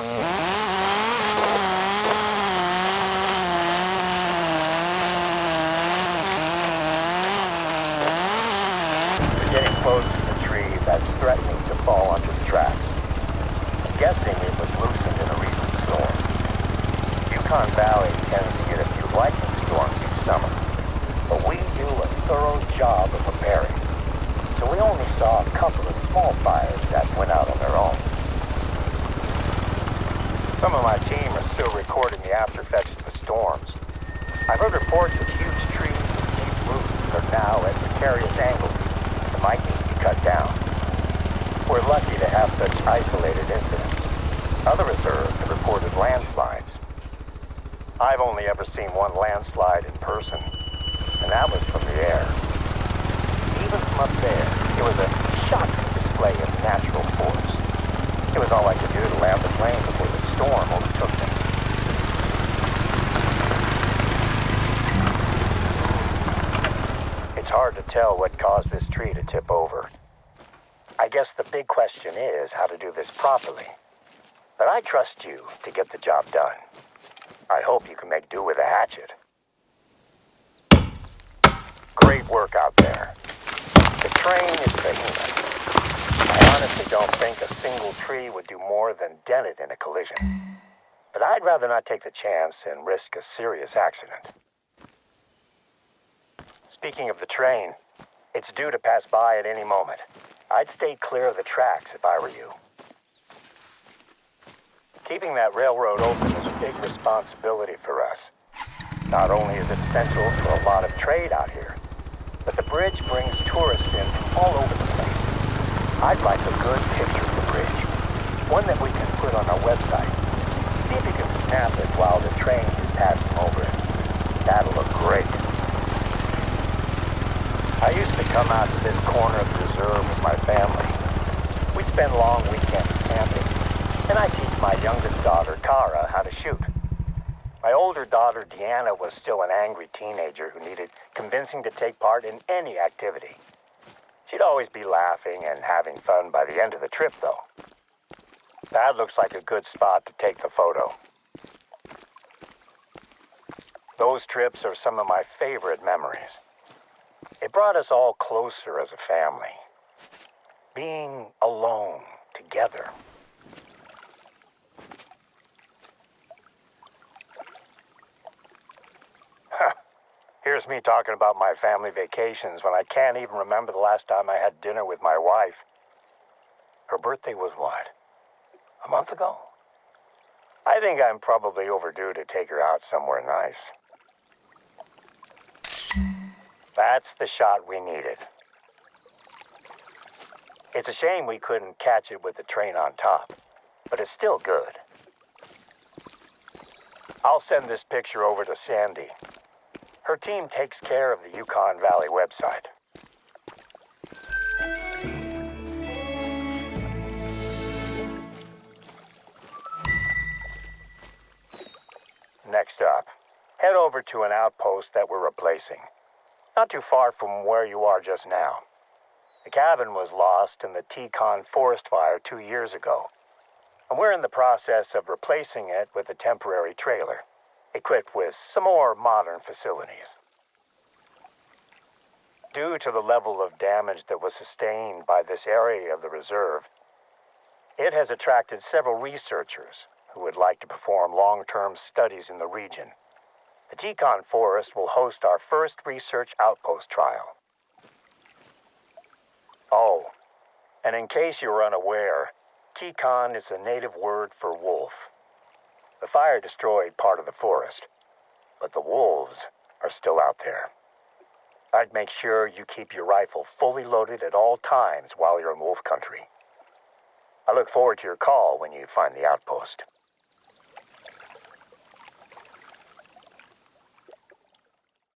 We're getting close to the tree that's threatening to fall onto the tracks. I'm guessing it was loosened in a recent storm. Yukon Valley tends to get a few lightning storms each summer, but we do a thorough job of preparing. So we only saw a couple of small fires that went out on their own. Some of my team are still recording the aftereffects of the storms. I've heard reports of huge trees with deep roots are now at precarious angles and might need to be cut down. We're lucky to have such isolated incidents. Other reserves have reported landslides. I've only ever seen one landslide in person, and that was from the air. Even from up there, it was a shocking display of natural force. It was all I could do to land the plane before the storm overtook me. It's hard to tell what caused this tree to tip over. I guess the big question is how to do this properly. But I trust you to get the job done. I hope you can make do with a hatchet. Great work out there. The train is behemoth. I honestly don't think a single tree would do more than dent it in a collision. But I'd rather not take the chance and risk a serious accident. Speaking of the train, it's due to pass by at any moment. I'd stay clear of the tracks if I were you. Keeping that railroad open is a big responsibility for us. Not only is it essential for a lot of trade out here, but the bridge brings tourists in from all over the place. I'd like a good picture of the bridge, one that we can put on our website. See if you can snap it while the train is passing over it. That'll look great. I used to come out to this corner of the reserve with my family. We'd spend long weekends camping, and I teach my youngest daughter, Kara, how to shoot. My older daughter, Deanna, was still an angry teenager who needed convincing to take part in any activity. She'd always be laughing and having fun by the end of the trip, though. That looks like a good spot to take the photo. Those trips are some of my favorite memories. It brought us all closer as a family. Being alone together. Here's me talking about my family vacations when I can't even remember the last time I had dinner with my wife. Her birthday was what? A month ago? I think I'm probably overdue to take her out somewhere nice. That's the shot we needed. It's a shame we couldn't catch it with the train on top, but it's still good. I'll send this picture over to Sandy. Her team takes care of the Yukon Valley website. Next up, head over to an outpost that we're replacing. Not too far from where you are just now. The cabin was lost in the Yukon forest fire 2 years ago, and we're in the process of replacing it with a temporary trailer, equipped with some more modern facilities. Due to the level of damage that was sustained by this area of the reserve, it has attracted several researchers who would like to perform long-term studies in the region. The Yukon Forest will host our first research outpost trial. Oh, and in case you were unaware, Yukon is a native word for wolf. The fire destroyed part of the forest, but the wolves are still out there. I'd make sure you keep your rifle fully loaded at all times while you're in wolf country. I look forward to your call when you find the outpost.